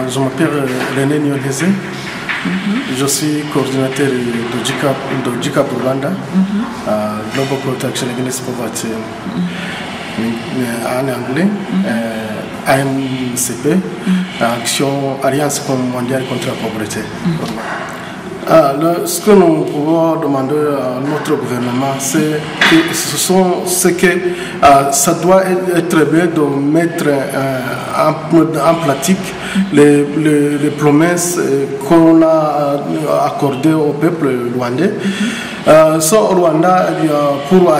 Je m'appelle René Nyolese. Je suis coordinateur de GCAP Uganda, Global Protection Against Poverty en anglais, AMCP, Action Alliance mondiale contre la pauvreté. Ce que nous pouvons demander à notre gouvernement, c'est que ça doit être bien de mettre en pratique les promesses qu'on a accordées au peuple rwandais. Au Rwanda, pour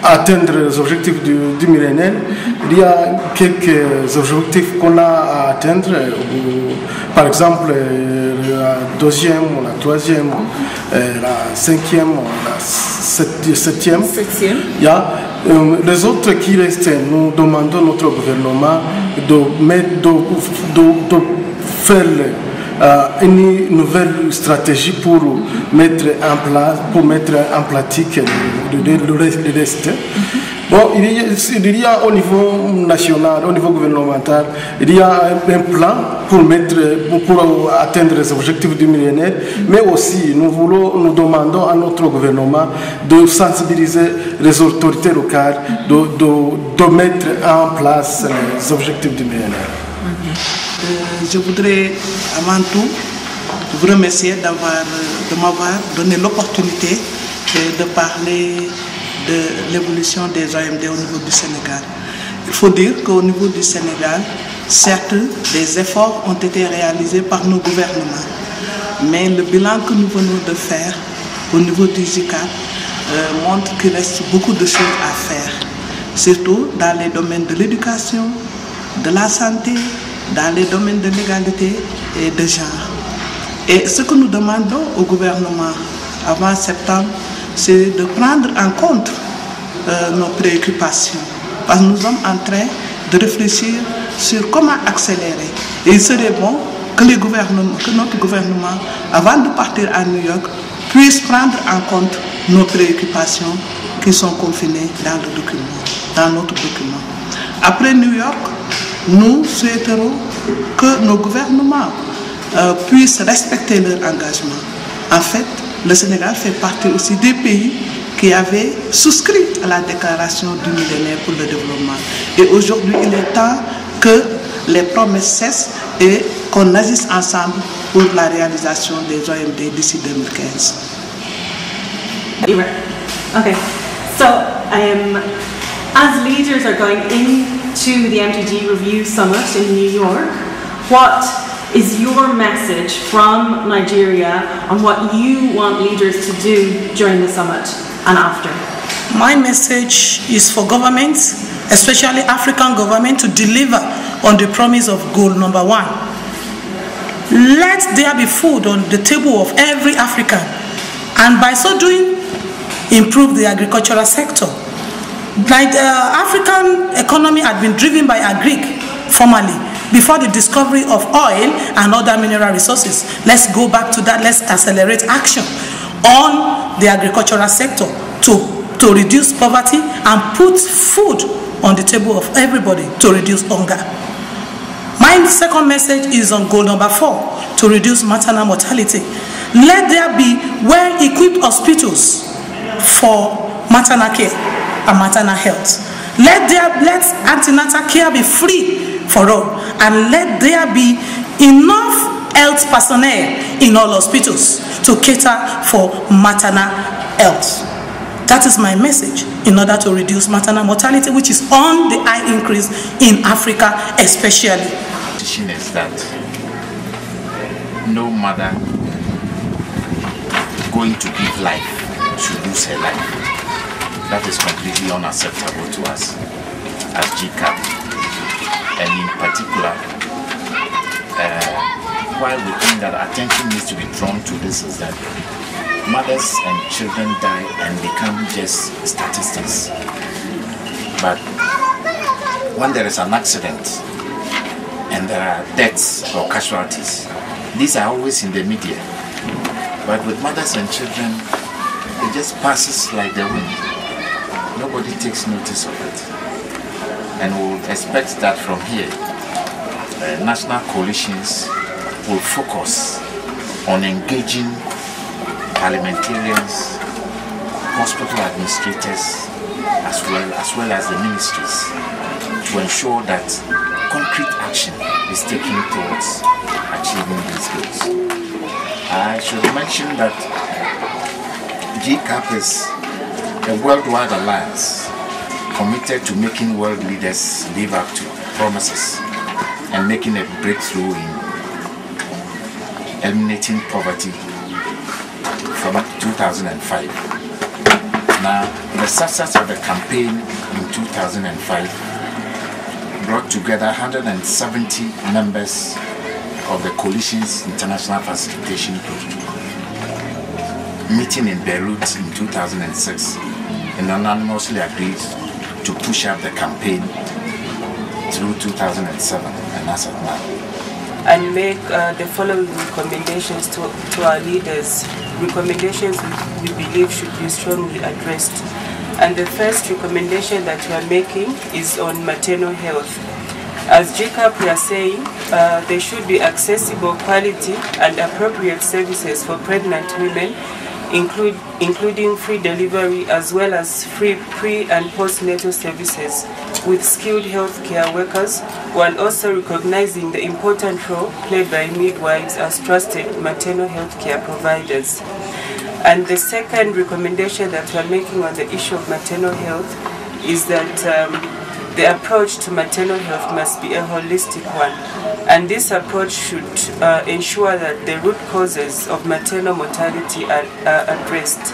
atteindre les objectifs du millénaire, il y a quelques objectifs qu'on a à atteindre. Par exemple, la deuxième, la troisième, la cinquième, la septième. Il y a les autres qui restent. Nous demandons à notre gouvernement de faire une nouvelle stratégie pour mettre en pratique le reste. Bon, il y a au niveau national, au niveau gouvernemental, il y a un plan pour atteindre les objectifs du millénaire, mais aussi nous demandons à notre gouvernement de sensibiliser les autorités locales, de mettre en place les objectifs du millénaire. Je voudrais avant tout vous remercier de m'avoir donné l'opportunité de parler de l'évolution des OMD au niveau du Sénégal. Il faut dire qu'au niveau du Sénégal, certes, des efforts ont été réalisés par nos gouvernements, mais le bilan que nous venons de faire au niveau du GCAP montre qu'il reste beaucoup de choses à faire, surtout dans les domaines de l'éducation, de la santé, dans les domaines de l'égalité et de genre. Et ce que nous demandons au gouvernement avant septembre, c'est de prendre en compte nos préoccupations. Parce que nous sommes en train de réfléchir sur comment accélérer. Et il serait bon que notre gouvernement, avant de partir à New York, puisse prendre en compte nos préoccupations qui sont confinées dans notre document. Après New York, nous souhaiterons que nos gouvernements puissent respecter leur engagement. En fait, le Sénégal fait partie aussi des pays qui avaient souscrit à la déclaration du millénaire pour le développement. Et aujourd'hui, il est temps que les promesses cessent et qu'on agisse ensemble pour la réalisation des OMD d'ici 2015. Okay, so as leaders are going into the MTG Review Summit in New York, what is your message from Nigeria on what you want leaders to do during the summit and after? My message is for governments, especially African government, to deliver on the promise of goal number 1. Let there be food on the table of every African, and by so doing, improve the agricultural sector. Like the African economy had been driven by agric formerly, before the discovery of oil and other mineral resources. Let's go back to that. Let's accelerate action on the agricultural sector to reduce poverty and put food on the table of everybody to reduce hunger. My second message is on goal number 4, to reduce maternal mortality. Let there be well-equipped hospitals for maternal care and maternal health. Let antenatal care be free for all, and let there be enough health personnel in all hospitals to cater for maternal health. That is my message in order to reduce maternal mortality, which is on the high increase in Africa especially. The teaching is that no mother going to give life should lose her life. That is completely unacceptable to us as GCAP. And in particular, why we think that attention needs to be drawn to this is that mothers and children die and become just statistics. But when there is an accident and there are deaths or casualties, these are always in the media. But with mothers and children, it just passes like the wind. Nobody takes notice of it. And we would expect that from here, national coalitions will focus on engaging parliamentarians, hospital administrators, as well as the ministries, to ensure that concrete action is taken towards achieving these goals. I should mention that GCAP is a worldwide alliance committed to making world leaders live up to promises and making a breakthrough in eliminating poverty from 2005. Now, the success of the campaign in 2005 brought together 170 members of the Coalition's International Facilitation Group, meeting in Beirut in 2006, and unanimously agreed to push up the campaign through 2007 and as of now. And make the following recommendations to our leaders. Recommendations we believe should be strongly addressed. And the first recommendation that we are making is on maternal health. As GCAP, we are saying there should be accessible, quality and appropriate services for pregnant women, including free delivery as well as free pre- and postnatal services with skilled healthcare workers, while also recognizing the important role played by midwives as trusted maternal healthcare providers. And the second recommendation that we are making on the issue of maternal health is that the approach to maternal health must be a holistic one. And this approach should ensure that the root causes of maternal mortality are addressed.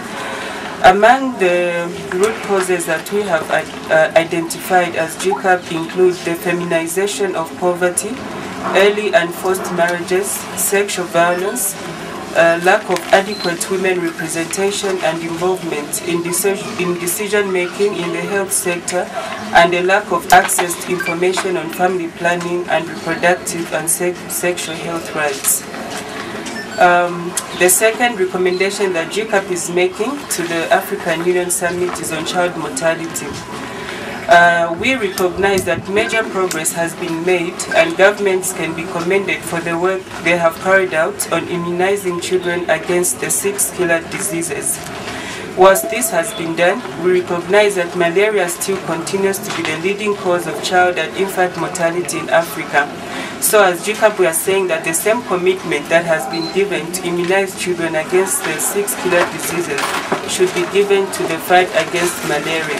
Among the root causes that we have identified as GCAP include the feminization of poverty, early and forced marriages, sexual violence, lack of adequate women representation and involvement in decision-making in the health sector, and a lack of access to information on family planning and reproductive and sexual health rights. The second recommendation that GCAP is making to the African Union Summit is on child mortality. We recognize that major progress has been made and governments can be commended for the work they have carried out on immunizing children against the 6 killer diseases. Whilst this has been done, we recognize that malaria still continues to be the leading cause of child and infant mortality in Africa. So as GCAP, we are saying that the same commitment that has been given to immunize children against the 6 killer diseases should be given to the fight against malaria.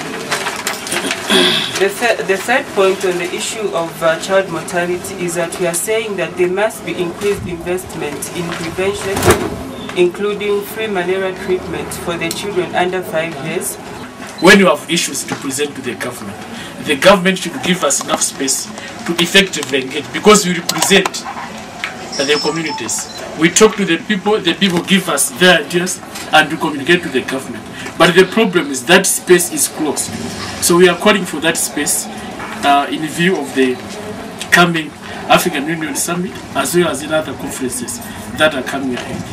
The third point on the issue of child mortality is that we are saying that there must be increased investment in prevention, including free malaria treatment for the children under 5 years. When you have issues to present to the government should give us enough space to effectively engage, because we represent the communities. We talk to the people give us their ideas and we communicate to the government. But the problem is that space is closed. So we are calling for that space in view of the coming African Union Summit, as well as in other conferences that are coming ahead.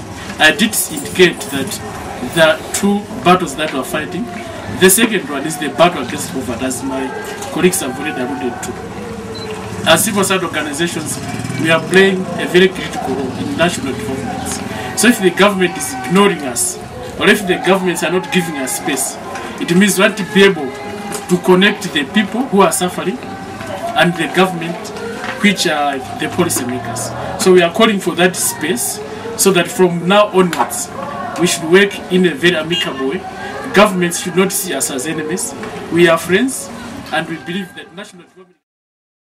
I did indicate that there are 2 battles that we are fighting. The second one is the battle against poverty, as my colleagues have already alluded to. As civil society organizations, we are playing a very critical role in national developments. So if the government is ignoring us, or if the governments are not giving us space, it means we want to be able to connect the people who are suffering and the government, which are the policymakers. So we are calling for that space, so that from now onwards, we should work in a very amicable way. Governments should not see us as enemies. We are friends, and we believe that national development